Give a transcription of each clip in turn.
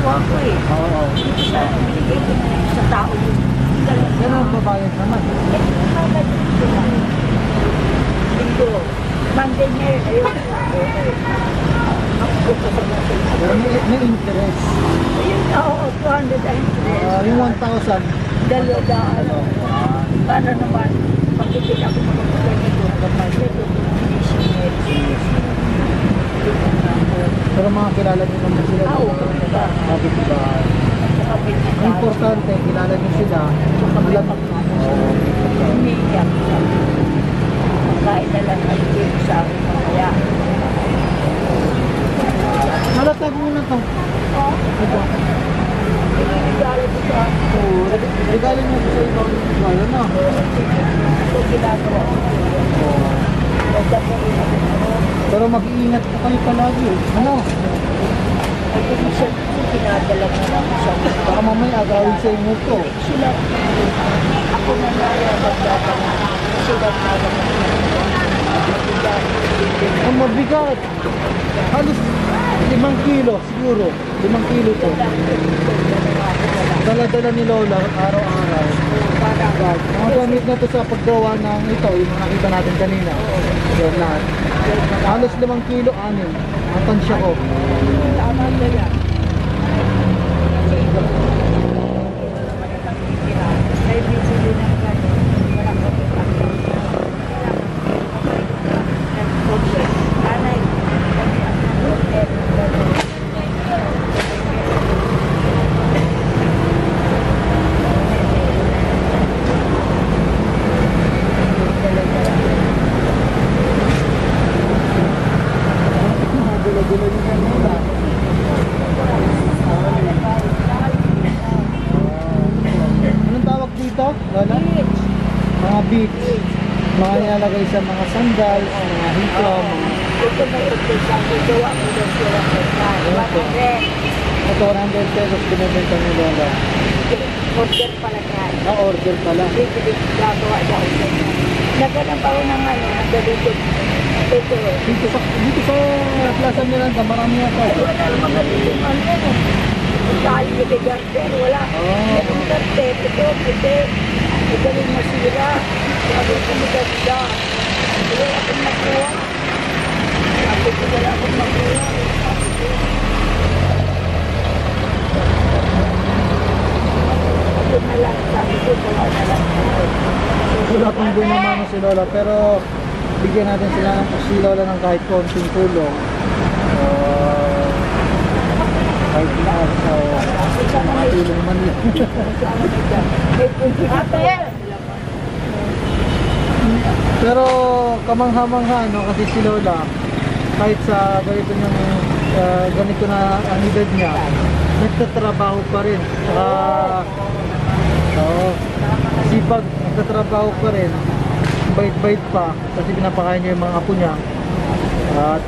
nakuha ko eh. Oo. Bigay ko sa tao yun. Pero babayad naman. Linggo. Monday ngayon, ayun. Pero may interest. Ayun na, oo, 200 ang interest. Yung 1,000. Dalawang. Para naman, pagkikit ako makapagay nito hanggang Marseille, Pero mga kilala nyo naman sila. Oo, diba? Bakit ba? Ang importante, kilala nyo sila. Alam mo. Umiiyak. Pagkain na lang ang game sa akin mamaya. Malatag mo na to. Ito. Regalo ko sa Oo, regalo nyo sa ibang regalo na. ito ginagawa ko. Nagdako rin ako. Pero mag-iingat po kayo palagi. Ano? Ay, kung siya pinadala mo lang siya. Baka mamaya agawin sa inyo to. Sila, ako na magdadala. Sila Ang mabigat. Halos 5 kilo siguro. 5 kilo to. Dala-dala ni Lola araw-araw. Mga gamit na to sa paggawa ng ito, yung nakita natin kanina. Yan lahat. Halos 5 kilo, 6. Ang tansya ko. Tama na yan. May video din ang gano'n. Wala ko ito. Nanay, Gula-gula yung kanina. Anong tawag dito, Lola? Mga beads. Mga nilalagay sa mga sandals, mga hito, mga... ito may utusan. Gawa mo daw sila ng Ito, 100 pesos binibenta ni Lola. order pala yan. Na-order pala. Bibili, gagawa daw siya. Naghanap ako ng ano, nagdalito. Ito. Dito sa Plaza Miranda, marami na Ay, to. wala naman ganito ano. Dahil yung garden, wala. Yung garden, ito, puti. Magaling masira. Sabi ko maganda. Wala akong makuha. Sabi ko wala akong makuha. Ako na lang. Sabi ko wala na lang. Wala pang bumamano si Lola, pero bigyan natin sila ng si Lola ng kahit konting tulong. Kahit na sa mga tulong man yun. Pero kamangha-mangha, no, kasi si Lola, kahit sa ganito niyang ganito na ang edad niya, nagtatrabaho pa rin. Sipag, nagtatrabaho pa rin. Bait-bait pa kasi pinapakain niya yung mga apo niya. At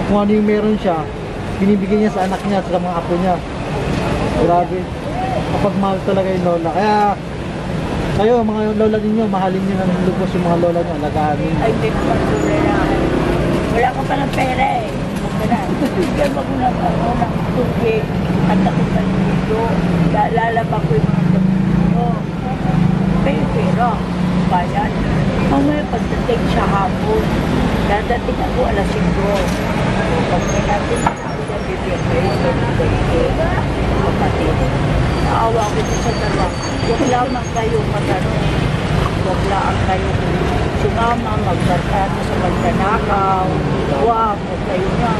kung ano yung meron siya, binibigay niya sa anak niya at sa mga apo niya. Grabe, kapagmahal talaga yung Lola. Kaya kayo, mga Lola ninyo, mahalin niyo ng lubos yung mga Lola niyo, alagaan ninyo. Ay, hindi naman tulad na. Wala ko pa ng pera eh. Bigyan mo ko ng ano, ng tubig at ako sa dito. Lalaba ko yung mga tubig ko. May pera. Bayan. Mamaya pagdating sa hapon, dadating ako alas 5. Pag may natin ako na bibigay, kapatid. Naawa ko sa dalawa. Huwag lamang kayo magano'n. Huwag lang kayo sumama, magbarkada sa magdanakaw. Huwag kayo nga.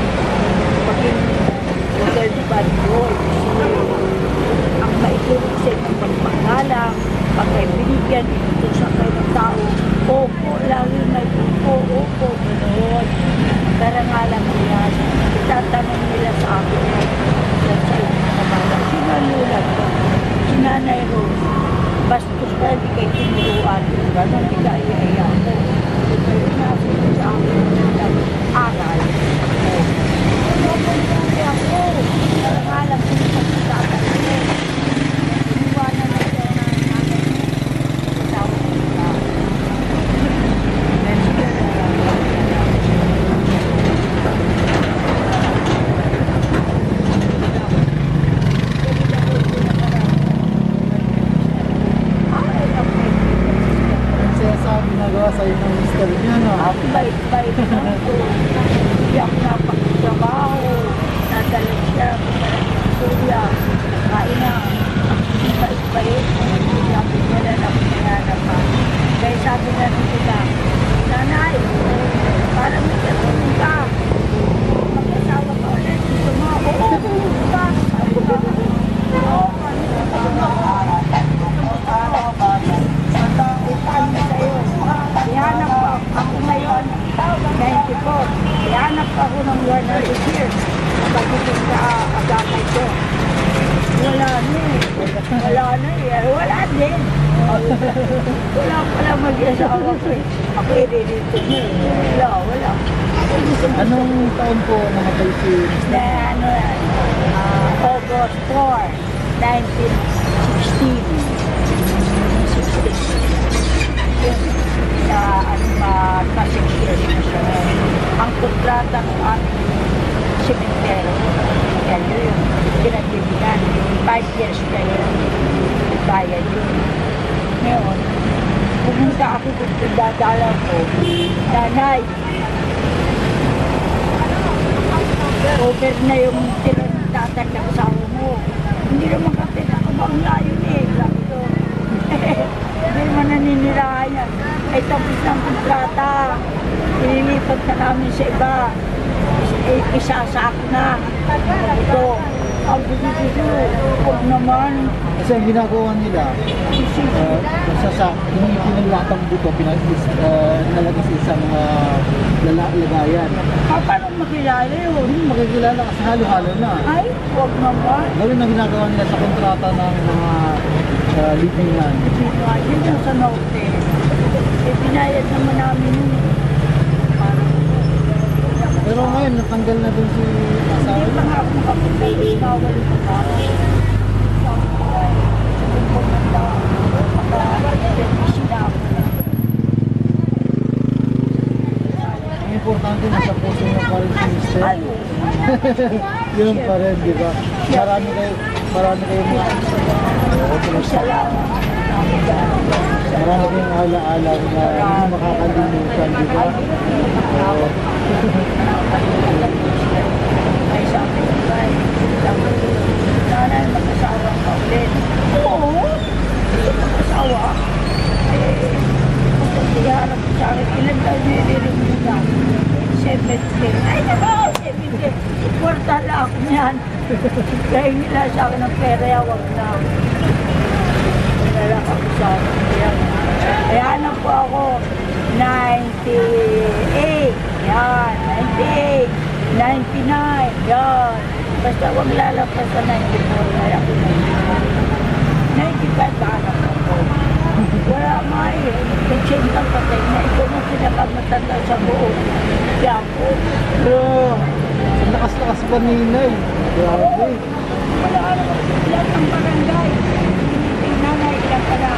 Paging huwag bad boy. Ang maitulog sa inyong pagpagalang, pag kayo binigyan, inutusan kayo ng tao, opo, lagi may opo, gano'n. Pero nga lang yan, itatanong nila sa akin na sa inyong pagpagalang. Sinalulat ko, sinanay Rose, bastos ka, hindi kayo tinuruan. Gano'n, hindi ka iya-iya ko. Pero nasa sa akin ng aral. Napunta ako. Pero nga lang, pinagpagkakatan ko. Iwanan na siya na namin. Kasama ko siya. din. Wala pala mag-asawa ko eh. Ako i-relate mo. Wala. Anong taon po namatay si Na ano yan, August 4, 1916. 16. Yun, na ano pa 6 years na siya. Ang kontrata ng aming cemetery, yan yun, pinagbibigan. 5 years na yun, bayad yun. Ngayon, pumunta ako kung dadala ko, nanay, over na yung tinatatan ng asawa mo. Hindi naman kasi nakabangla yun eh. Sabi ko, hindi naman naninirahan yan. Ay tapos ng kontrata. Inilipat na namin sa iba. Isasak na. Ito. Ang bigito. Huwag naman. Kasi ang ginagawa nila, pinaglatang buto, nalagay sa isang lagayan. Paano makilala yun? Makikilala kasi halo-halo na. Ay, huwag naman. Gawin ang ginagawa nila sa kontrata ng mga libingan. Yun yung sa norte. Pinayad naman namin yun. Pero ngayon, natanggal na dun si asawa Hindi pa niya. nga ako makapunta. Bawal pa pa. Ang importante na sa puso niya pa rin si Mister. Yun pa rin, di ba? Marami kayo mga marami kayong alaala na hindi makakalimutan, di ba? Ay, sabi ko ba, nanay, mag-asawa ka ulit. Oo, mag-asawa. Pagkatiharap ko sa akin, ilan tayo nililing mo na? 70. Ay, nako, 70. Kwarta na ako niyan. Dahil nila sa akin ng pera, wag na. Nalak ako sa akin. Kaya na po ako, 98. Yan, 98. 99. Yan. Basta wag lalapas sa 94. Kaya ako 95 ba anak ako? Wala may. Nag-change ang patay na. Ito na pinakamatanda sa buo. Kaya po. Pero, ang lakas-lakas pa ni Inay. Grabe. Wala naman. Lahat ng barangay. Nanay, ilan ka na?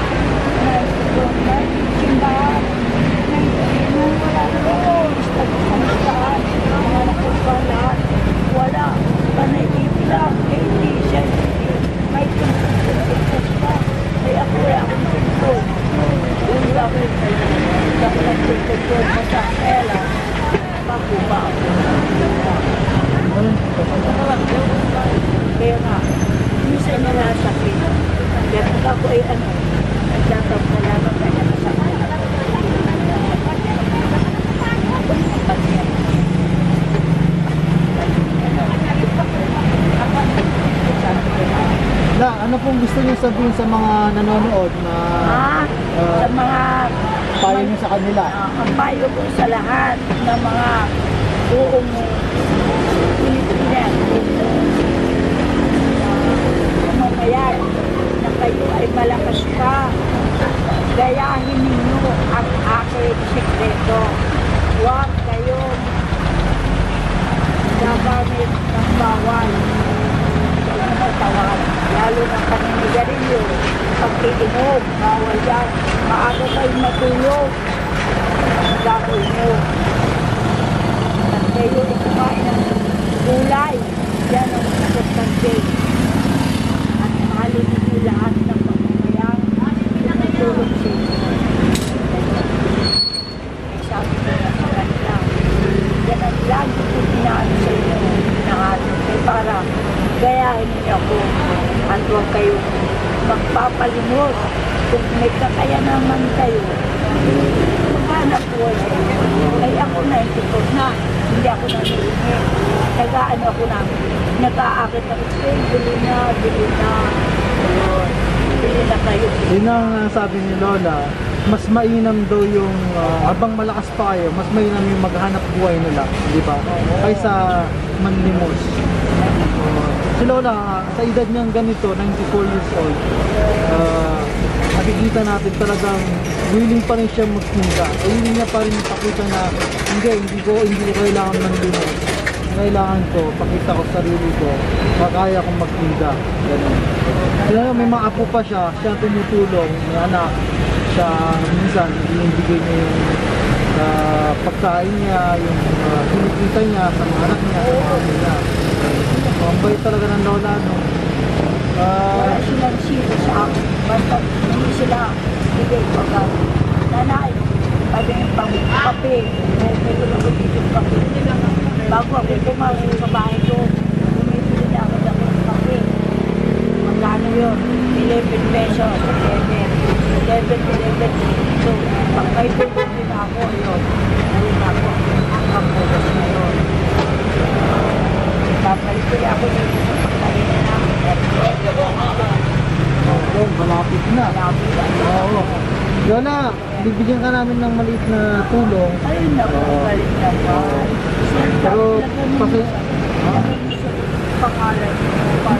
Simbahan. Wala naman. Istaan. Mga nakapalahan. Wala. Panay-ibig lang. 80, 70. May consultation pa. Kaya ako wala akong control. Wala akong control pa sa Ella. Pakuba ako. Kaya nga, minsan na nasakit. Kaya pag ako ay nagtatap na lamang kanya nasakit. Na, ano pong gusto niyo sabihin sa mga nanonood na Sa mga payo niyo sa kanila? ang payo ko sa lahat ng mga buong Pilipinas, mamayan, na kayo ay malakas pa. Gayahin ninyo ang aking sekreto. Huwag kayong gagamit ng bawal sa inyong katawan, lalo na paninigarilyo, pag-iinom, bawal yan. Maaga kayo matulog, gagawin nyo. At kayo ay kumain ng gulay, yan ang importante. At mahalin ninyo lahat ng pamamayan, tumutulog sa inyo. Ay sabi ko na sa kanila, yan ang lagi ko pinaano sa inyo ng ating kay para gayahin niyo ako at huwag kayong magpapalimos. Kung may kakaya naman kayo, maghanap buhay sa inyo. Ay ako 94 na, hindi ako nanihingi. Nag-aano ako na, nag-aakit ako, bili na. Ayun, bili na kayo. Yun ang sabi ni Lola, mas mainam daw yung habang malakas pa kayo, mas mainam yung maghanap buhay nila, di ba? Kaysa manlimos. Si Lola, sa edad niyang ganito, 94 years old, makikita natin talagang willing pa rin siya magtinda. Willing niya pa rin ipakita na hindi ko kailangan ng limos. Kailangan ko, pakita ko sarili ko, makaya kong magtinda. Ganun. Kaya may mga apo pa siya tumutulong, may anak, siya minsan ibigay niya yung pagkain niya, yung kinikita niya sa mga anak niya, sa mga anak niya. Ang bait talaga ng lola, no? Wala silang sino sa akin. Basta hindi sila bigay pagka. Nanay, sabi ng pang-kape. May tulungan dito kape. Bago ako pumasok sa bahay ko, bumibili na ako ng kape. Magkano yun? 11 pesos. 11. So, pag may tulong din ako, yun. Ayun ako. Ang kapulas na yun. Babalik ko ako dito sa pagkain na namin. Oo, malapit na. Malapit na. Oo. Lola, bibigyan ka namin ng maliit na tulong. Ayun na po, galing na po. Pero, kasi, Pangalan mo,